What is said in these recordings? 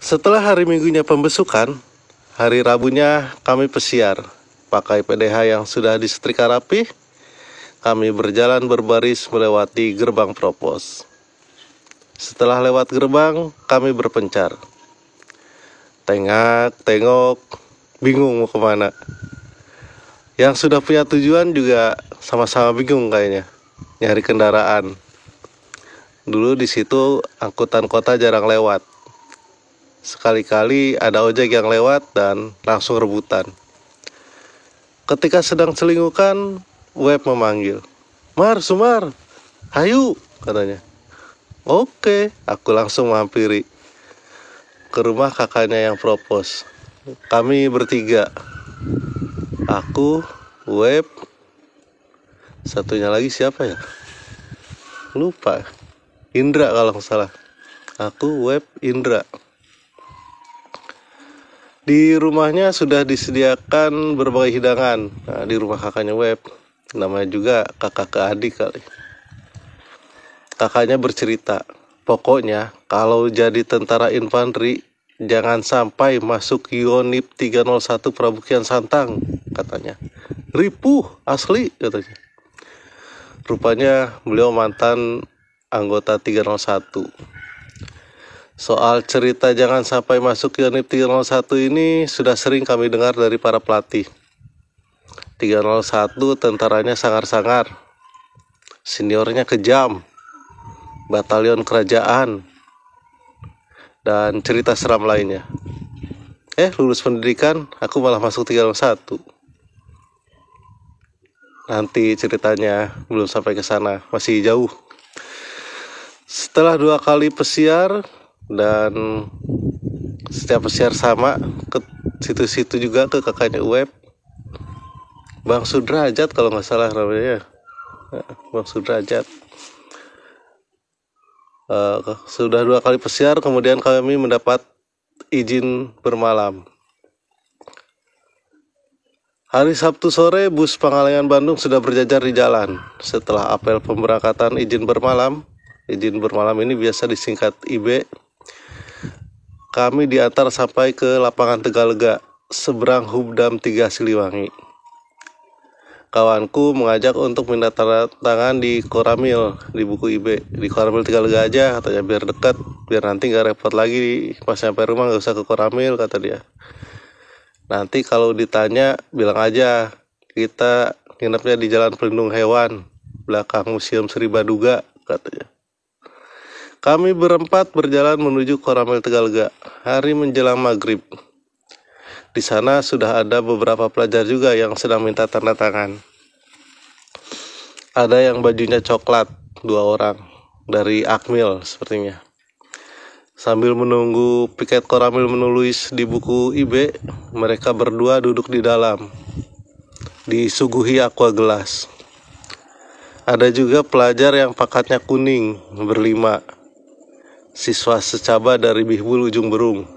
Setelah hari Minggunya pembesukan, hari Rabunya kami pesiar. Pakai PDH yang sudah disetrika rapi, kami berjalan berbaris melewati gerbang propos. Setelah lewat gerbang, kami berpencar. Tengok, tengok, bingung mau kemana. Yang sudah punya tujuan juga sama-sama bingung kayaknya, nyari kendaraan. Dulu di situ angkutan kota jarang lewat. Sekali-kali ada ojek yang lewat dan langsung rebutan. Ketika sedang selingukan, Web memanggil. "Mar, Sumar, hayu," katanya. Oke, aku langsung mampiri ke rumah kakaknya yang propos. Kami bertiga. Aku, Web, satunya lagi siapa ya? Lupa. Indra kalau nggak salah. Aku, Web, Indra. Di rumahnya sudah disediakan berbagai hidangan. Nah, di rumah kakaknya Web, namanya juga kakak ke adik kali. Kakaknya bercerita, pokoknya kalau jadi tentara infanteri, jangan sampai masuk Yonif 301 Prabukian Santang, katanya. Ripuh, asli, katanya. Rupanya beliau mantan anggota 301. Soal cerita jangan sampai masuk Yonif 301 ini sudah sering kami dengar dari para pelatih. 301 tentaranya sangar-sangar, seniornya kejam, batalion kerajaan, dan cerita seram lainnya. Lulus pendidikan, aku malah masuk 301. Nanti ceritanya belum sampai ke sana, masih jauh. Setelah 2 kali pesiar, dan setiap pesiar sama ke situ-situ juga ke kakaknya Web, Bang Sudrajat kalau nggak salah namanya, Bang Sudrajat. Sudah 2 kali pesiar, kemudian kami mendapat izin bermalam. Hari Sabtu sore, bus Pangalengan Bandung sudah berjajar di jalan. Setelah apel pemberangkatan izin bermalam ini biasa disingkat IB, kami diantar sampai ke lapangan Tegalega, seberang Hubdam 3 Siliwangi. Kawanku mengajak untuk minta tanda tangan di Koramil, di buku IB. Di Koramil Tegalega aja, katanya, biar dekat, biar nanti gak repot lagi pas sampai rumah, gak usah ke Koramil, kata dia. Nanti kalau ditanya, bilang aja kita nginepnya di Jalan Pelindung Hewan, belakang Museum Sri Baduga, katanya. Kami berempat berjalan menuju Koramil Tegalega. Hari menjelang maghrib. Di sana sudah ada beberapa pelajar juga yang sedang minta tanda tangan. Ada yang bajunya coklat, 2 orang dari Akmil sepertinya. Sambil menunggu piket Koramil menulis di buku IB, mereka berdua duduk di dalam, disuguhi aqua gelas. Ada juga pelajar yang pakatnya kuning, berlima. Siswa secaba dari Bihbul Ujung Berung.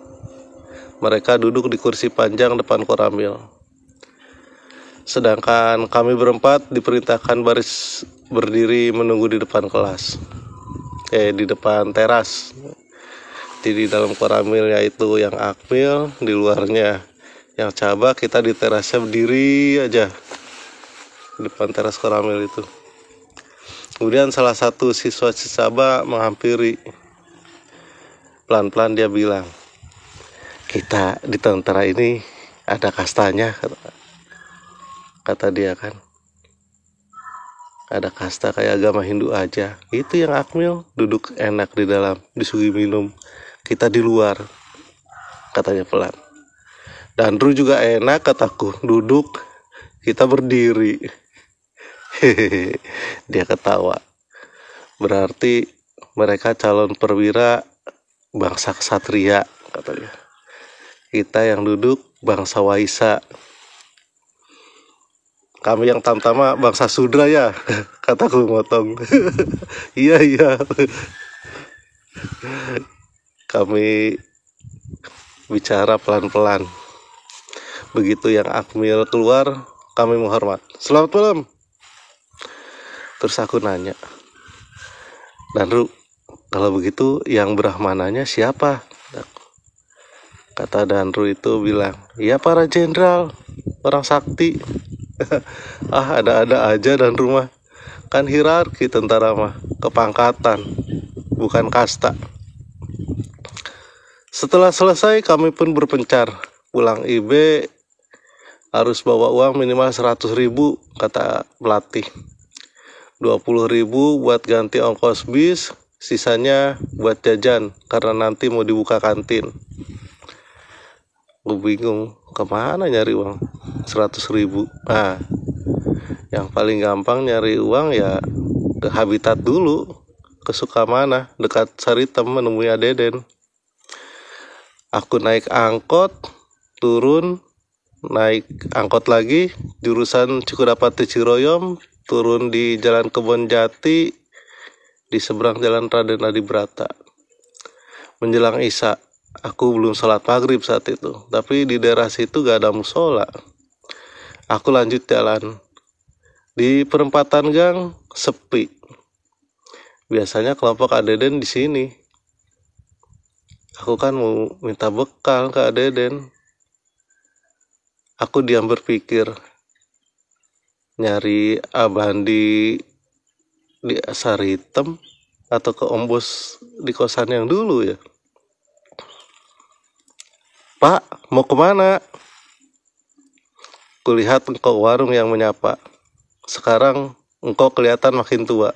Mereka duduk di kursi panjang depan Koramil. Sedangkan kami berempat diperintahkan baris berdiri menunggu di depan kelas. Di depan teras. Jadi di dalam Koramilnya itu yang Akmil, di luarnya yang Caba, kita di terasnya berdiri aja. Di depan teras Koramil itu. Kemudian salah satu siswa Caba menghampiri. Pelan-pelan dia bilang, "Kita di tentara ini ada kastanya," kata dia kan. Ada kasta kayak agama Hindu aja. Itu yang Akmil duduk enak di dalam, disuguhi minum. Kita di luar, katanya pelan. Dan Ru juga enak, kataku, duduk, kita berdiri. Hehehe, dia ketawa. Berarti mereka calon perwira bangsa ksatria, katanya. Kita yang duduk bangsa Waisa. Kami yang tamtama bangsa Sudra ya, kataku motong. Iya. Kami bicara pelan-pelan. Begitu yang Akmil keluar, kami menghormat. "Selamat malam." Terus aku nanya, "Dan Ru, kalau begitu yang Brahmananya siapa?" Kata Danru itu bilang, iya para jenderal, orang sakti. Ada-ada aja dan rumah. Kan hierarki tentara mah, kepangkatan, bukan kasta. Setelah selesai kami pun berpencar. Pulang IB harus bawa uang minimal 100.000, kata pelatih. 20.000 buat ganti ongkos bis, sisanya buat jajan karena nanti mau dibuka kantin. Gue bingung kemana nyari uang 100.000. Nah, yang paling gampang nyari uang ya ke Habitat dulu, ke Sukamana dekat Saritem menemui Adeden. Aku naik angkot, turun, naik angkot lagi, jurusan Cukudapati Ciroyom, turun di Jalan Kebon Jati, di seberang Jalan Raden Adibrata. Menjelang Isya, aku belum sholat maghrib saat itu, tapi di daerah situ gak ada musola. Aku lanjut jalan. Di perempatan gang sepi. Biasanya kelompok Adeden di sini. Aku kan mau minta bekal ke Adeden. Aku diam berpikir, nyari Abandi di Saritem atau ke Ombos di kosan yang dulu ya. Pak, mau kemana? Kulihat engkau warung yang menyapa. Sekarang engkau kelihatan makin tua.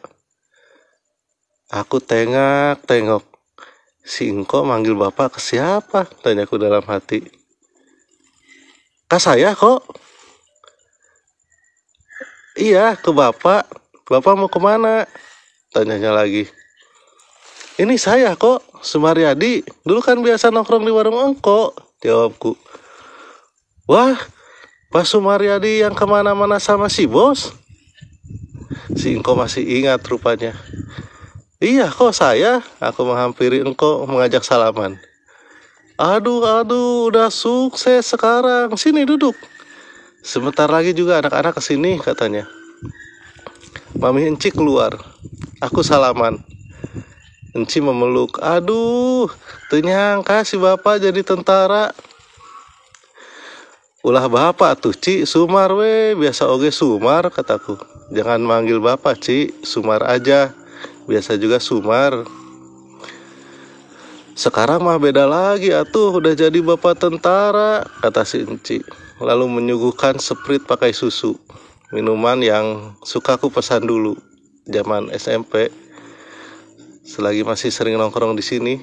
Aku tengok. Si engkau manggil bapak ke siapa? Tanyaku dalam hati. Kak saya kok. Iya, ke bapak. Bapak mau kemana? Tanyanya lagi. Ini saya kok, Sumaryadi. Dulu kan biasa nongkrong di warung engkau, jawabku. Wah, Pak Sumaryadi yang kemana-mana sama si bos? Si engkau masih ingat rupanya. Iya kok saya. Aku menghampiri engkau mengajak salaman. Aduh, udah sukses sekarang. Sini duduk. Sebentar lagi juga anak-anak kesini, katanya. Mami Enci keluar. Aku salaman. Enci memeluk. Aduh, ternyangka si bapak jadi tentara. Ulah bapak tuh, Ci, Sumar we. Biasa oge Sumar, kataku. Jangan manggil bapak, Ci, Sumar aja. Biasa juga Sumar. Sekarang mah beda lagi atuh, udah jadi bapak tentara, kata si Enci. Lalu menyuguhkan Sprite pakai susu, minuman yang suka aku pesan dulu zaman SMP. Selagi masih sering nongkrong di sini.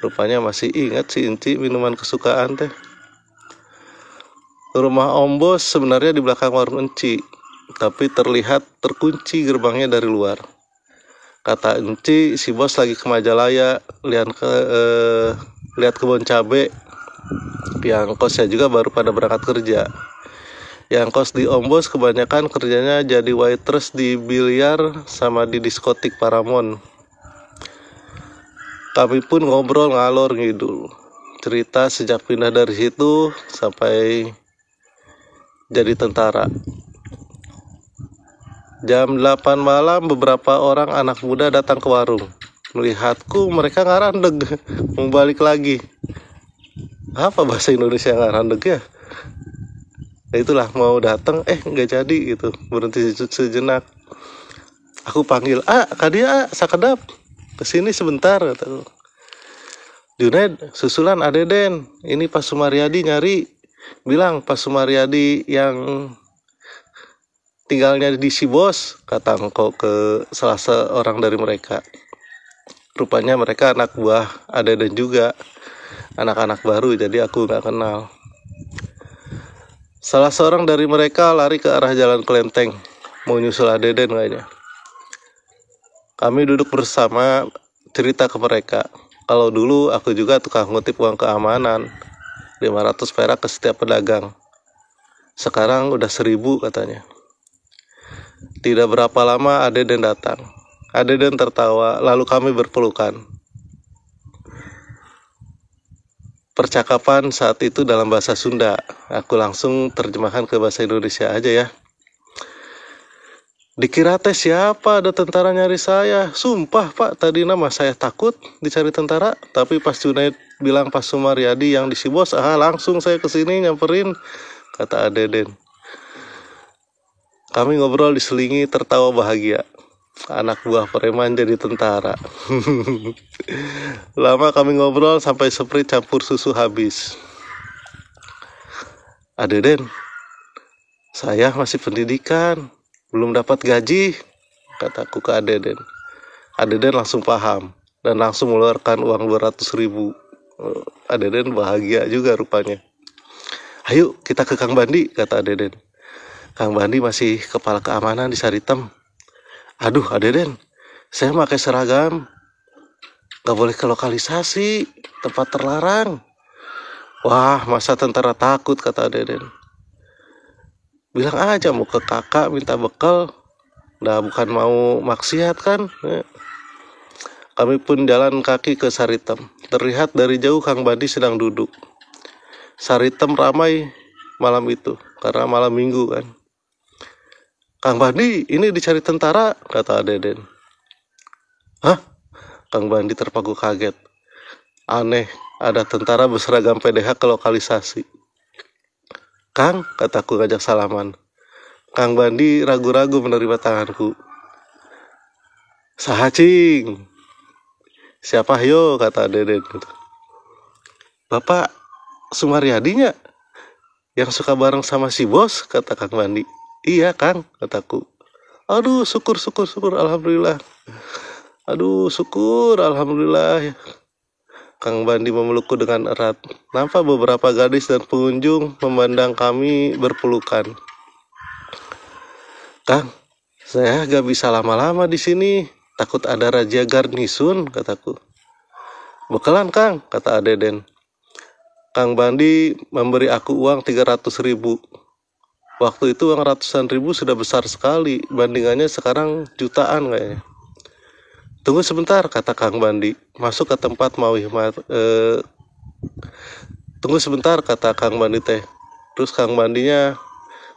Rupanya masih ingat si Enci minuman kesukaan teh. Rumah Om Bos sebenarnya di belakang warung Enci, tapi terlihat terkunci gerbangnya dari luar. Kata Enci, si bos lagi ke Majalaya, lihat kebun cabe. Yang kosnya juga baru pada berangkat kerja. Yang kos di Om Bos kebanyakan kerjanya jadi waitress di biliar sama di diskotik Paramount. Kami pun ngobrol ngalor ngidul, cerita sejak pindah dari situ sampai jadi tentara. Jam 8 malam beberapa orang anak muda datang ke warung. Melihatku mereka ngarandeg, mau balik lagi. Apa bahasa Indonesia ngarandeg ya? Itulah mau datang, nggak jadi gitu. Berhenti sejenak. Aku panggil, Kak dia, sakedap. Kesini sebentar, kataku. Junaid, susulan Adeden. Ini Pak Sumaryadi nyari. Bilang Pak Sumaryadi yang tinggalnya di si bos, kata engkau ke salah seorang dari mereka. Rupanya mereka anak buah Adeden juga, anak-anak baru, jadi aku gak kenal. Salah seorang dari mereka lari ke arah jalan kelenteng, mau nyusul Adeden kayaknya. Kami duduk bersama, cerita ke mereka. Kalau dulu aku juga tukang ngutip uang keamanan, 500 perak ke setiap pedagang. Sekarang udah 1.000, katanya. Tidak berapa lama Adeden datang. Adeden tertawa, lalu kami berpelukan. Percakapan saat itu dalam bahasa Sunda. Aku langsung terjemahkan ke bahasa Indonesia aja ya. Dikira teh siapa ada tentara nyari saya. Sumpah pak, tadi nama saya takut dicari tentara. Tapi pas Junaid bilang Pak Sumaryadi yang di si bos, langsung saya kesini nyamperin, kata Adeden. Kami ngobrol diselingi tertawa bahagia. Anak buah preman jadi tentara. Lama kami ngobrol sampai Sprite campur susu habis. Adeden, saya masih pendidikan, belum dapat gaji, kataku ke Adeden. Adeden langsung paham dan langsung mengeluarkan uang 200.000. Adeden bahagia juga rupanya. Ayo kita ke Kang Bandi, kata Adeden. Kang Bandi masih kepala keamanan di Saritem. Aduh Adeden, saya pakai seragam, gak boleh ke lokalisasi, tempat terlarang. Wah, masa tentara takut, kata Adeden. Bilang aja mau ke kakak minta bekal, nah bukan mau maksiat kan. Kami pun jalan kaki ke Saritem. Terlihat dari jauh Kang Bandi sedang duduk. Saritem ramai malam itu, karena malam minggu kan. Kang Bandi, ini dicari tentara, kata Adeden. Hah? Kang Bandi terpaku kaget. Aneh, ada tentara berseragam PDH ke lokalisasi. Kang, kataku ngajak salaman. Kang Bandi ragu-ragu menerima tanganku. Sahacing. Siapa yo, kata Adeden. Bapak Sumaryadinya yang suka bareng sama si bos, kata Kang Bandi. Iya Kang, kataku. Aduh syukur, alhamdulillah. Aduh syukur, alhamdulillah. Kang Bandi memelukku dengan erat. Nampak beberapa gadis dan pengunjung memandang kami berpelukan. Kang, saya gak bisa lama-lama di sini. Takut ada razia garnisun, kataku. Bekalan Kang, kata Adeden. Kang Bandi memberi aku uang 300.000. Waktu itu uang ratusan ribu sudah besar sekali. Bandingannya sekarang jutaan kayaknya. Tunggu sebentar, kata Kang Bandi. Masuk ke tempat Tunggu sebentar, kata Kang Bandi teh. Terus Kang Bandinya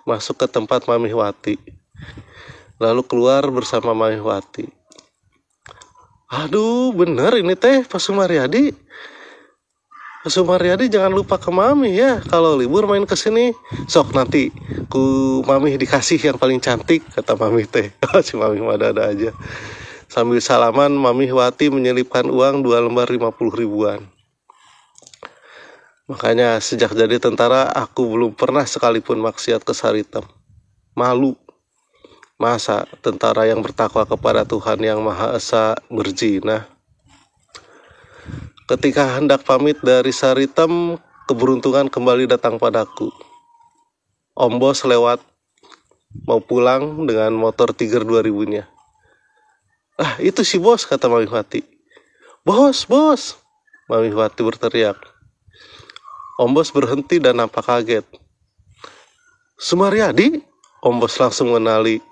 masuk ke tempat Mamihwati. Lalu keluar bersama Mamihwati. Aduh, bener ini teh Pak Sumaryadi. Pak Sumaryadi jangan lupa ke Mami ya. Kalau libur main ke sini. Sok nanti ku Mami dikasih yang paling cantik, kata Mami teh. Si Mami ada aja. Sambil salaman, Mamihwati menyelipkan uang 2 lembar 50.000-an. Makanya sejak jadi tentara aku belum pernah sekalipun maksiat ke Saritem. Malu. Masa tentara yang bertakwa kepada Tuhan yang Maha Esa berzina? Ketika hendak pamit dari Saritem, keberuntungan kembali datang padaku. Om Bos lewat mau pulang dengan motor Tiger 2000-nya. Itu si bos, kata Mamihwati. Bos, Mamihwati berteriak. Om Bos berhenti dan nampak kaget. Sumaryadi? Om Bos langsung mengenali.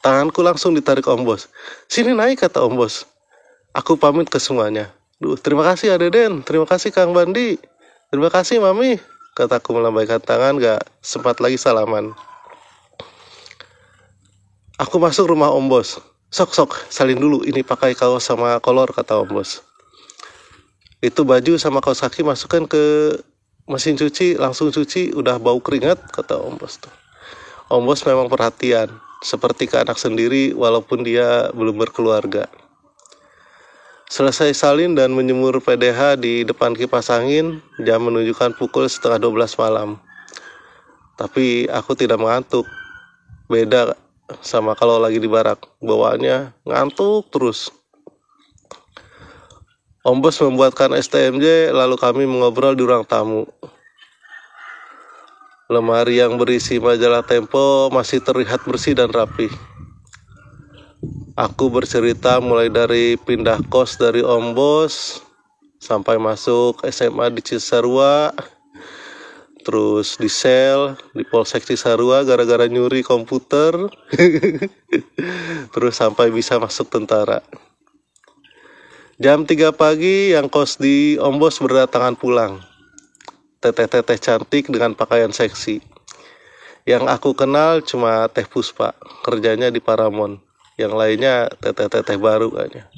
Tanganku langsung ditarik Om Bos. Sini naik, kata Om Bos. Aku pamit ke semuanya. Terima kasih Adeden, terima kasih Kang Bandi, terima kasih Mami, kataku melambaikan tangan, gak sempat lagi salaman. Aku masuk rumah Om Bos. Sok, salin dulu, ini pakai kaos sama kolor, kata Om Bos. Itu baju sama kaos kaki masukkan ke mesin cuci, langsung cuci, udah bau keringat, kata Om Bos. Om Bos memang perhatian, seperti ke anak sendiri walaupun dia belum berkeluarga. Selesai salin dan menjemur PDH di depan kipas angin, jam menunjukkan pukul 11:30 malam. Tapi aku tidak mengantuk. Beda sama kalau lagi di barak, bawaannya ngantuk terus. Om Bos membuatkan STMJ, lalu kami mengobrol di ruang tamu. Lemari yang berisi majalah Tempo masih terlihat bersih dan rapi. Aku bercerita mulai dari pindah kos dari Om Bos sampai masuk SMA di Cisarua, terus di sel di Polsek Cisarua gara-gara nyuri komputer, terus sampai bisa masuk tentara. Jam 3 pagi yang kos di Om Bos berdatangan pulang. Teteh-teteh cantik dengan pakaian seksi. Yang aku kenal cuma Teh Puspa, kerjanya di Paramount. Yang lainnya teteh-teteh baru kayaknya.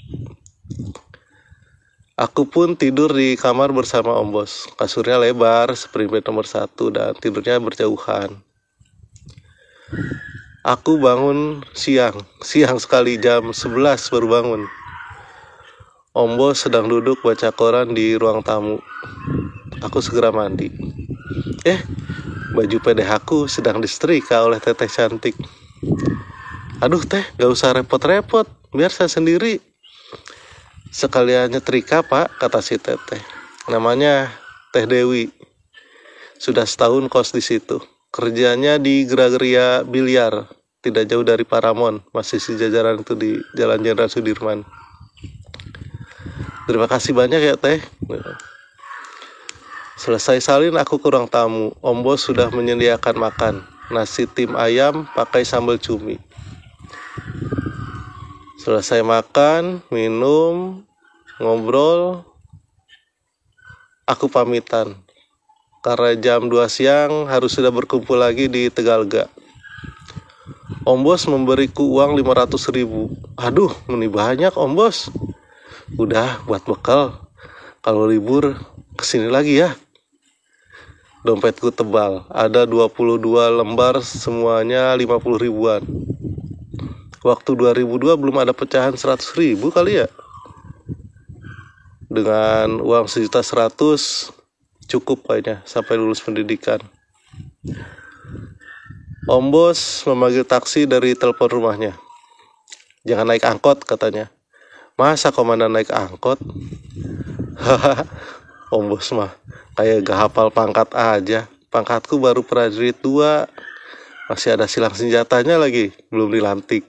Aku pun tidur di kamar bersama Om Bos. Kasurnya lebar, spring bed nomor 1, dan tidurnya berjauhan. Aku bangun siang sekali, jam 11 baru bangun. Om Bos sedang duduk baca koran di ruang tamu. Aku segera mandi. Baju PDH aku sedang disetrika oleh teteh cantik. Aduh teh, gak usah repot-repot, biar saya sendiri. Sekalian nyetrika pak, kata si teteh. Namanya Teh Dewi. Sudah setahun kos di situ. Kerjanya di Grageria Biliar, tidak jauh dari Paramount, masih sejajaran itu di Jalan Jenderal Sudirman. Terima kasih banyak ya teh. Selesai salin aku ke ruang tamu. Om Bos sudah menyediakan makan. Nasi tim ayam pakai sambal cumi. Selesai makan, minum, ngobrol, aku pamitan. Karena jam 2 siang harus sudah berkumpul lagi di Tegalga. Om Bos memberiku uang 500.000. Aduh, ini banyak Om Bos. Udah buat bekal. Kalau libur kesini lagi ya. Dompetku tebal, ada 22 lembar, semuanya 50 ribuan. Waktu 2002 belum ada pecahan 100.000 kali ya. Dengan uang 1.100.000 cukup kayaknya sampai lulus pendidikan. Om Bos memanggil taksi dari telepon rumahnya. Jangan naik angkot katanya. Masa komandan naik angkot? Hahaha, Om Bos mah kayak gak hafal pangkat aja. Pangkatku baru prajurit 2. Masih ada silang senjatanya lagi, belum dilantik.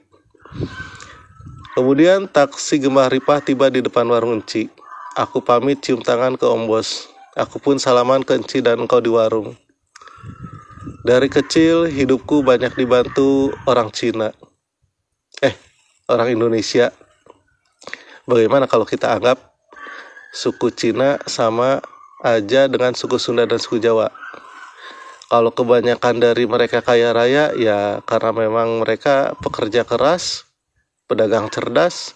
Kemudian taksi Gembah Ripah tiba di depan warung Enci. Aku pamit cium tangan ke Om Bos. Aku pun salaman ke Enci dan engkau di warung. Dari kecil hidupku banyak dibantu orang Cina. Orang Indonesia. Bagaimana kalau kita anggap suku Cina sama aja dengan suku Sunda dan suku Jawa? Kalau kebanyakan dari mereka kaya raya, ya karena memang mereka pekerja keras, pedagang cerdas.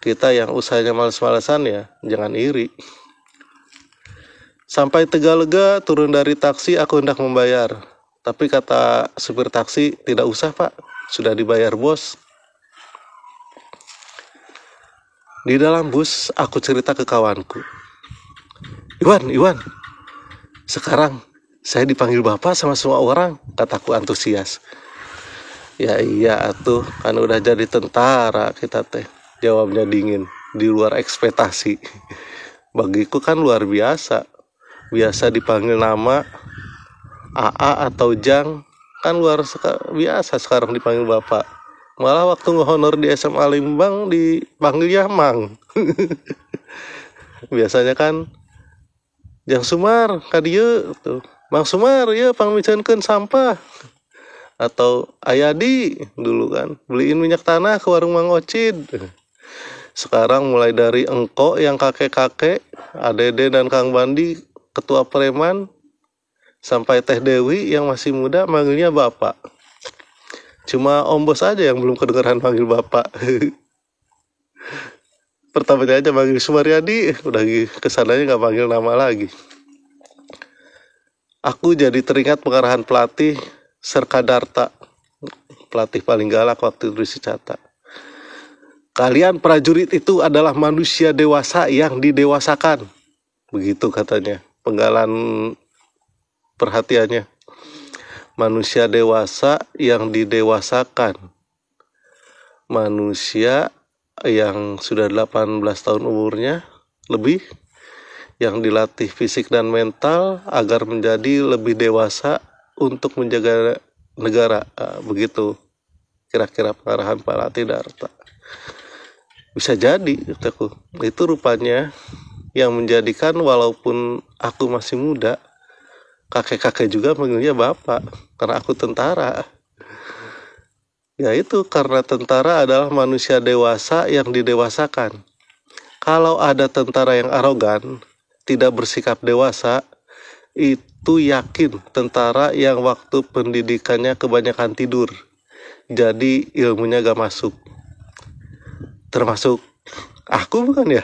Kita yang usahanya males-malesan ya, jangan iri. Sampai Tegalega, turun dari taksi, aku hendak membayar. Tapi kata supir taksi, tidak usah pak, sudah dibayar bos. Di dalam bus, aku cerita ke kawanku. Iwan, sekarang saya dipanggil bapak sama semua orang, kataku antusias. Ya iya atuh, kan udah jadi tentara kita teh. Jawabnya dingin, di luar ekspektasi. Bagiku kan luar biasa. Biasa dipanggil nama, AA atau Jang, kan luar biasa sekarang dipanggil bapak. Malah waktu ngehonor di SMA Limbang dipanggilnya Mang. Biasanya kan Jang Sumar kadieu tuh. Mang Sumar ya pangmiceunkeun sampah. Atau Ayadi dulu kan beliin minyak tanah ke warung Mang Ocid. Sekarang mulai dari engkok yang kakek-kakek, Adede dan Kang Bandi ketua preman, sampai Teh Dewi yang masih muda manggilnya bapak. Cuma Om Bos aja yang belum kedengeran manggil bapak. Pertamanya aja manggil Sumaryadi, udah kesananya gak manggil nama lagi. Aku jadi teringat pengarahan pelatih Serkadarta, pelatih paling galak waktu itu di Sicata. Kalian prajurit itu adalah manusia dewasa yang didewasakan. Begitu katanya, penggalan perhatiannya. Manusia dewasa yang didewasakan. Manusia yang sudah 18 tahun umurnya lebih, yang dilatih fisik dan mental agar menjadi lebih dewasa untuk menjaga negara. Begitu kira-kira pengarahan Pak Latidarta. Bisa jadi itu rupanya yang menjadikan walaupun aku masih muda, kakek-kakek juga manggilnya bapak, karena aku tentara. Ya itu, karena tentara adalah manusia dewasa yang didewasakan. Kalau ada tentara yang arogan, tidak bersikap dewasa, tuh yakin tentara yang waktu pendidikannya kebanyakan tidur, jadi ilmunya gak masuk. Termasuk aku bukan ya?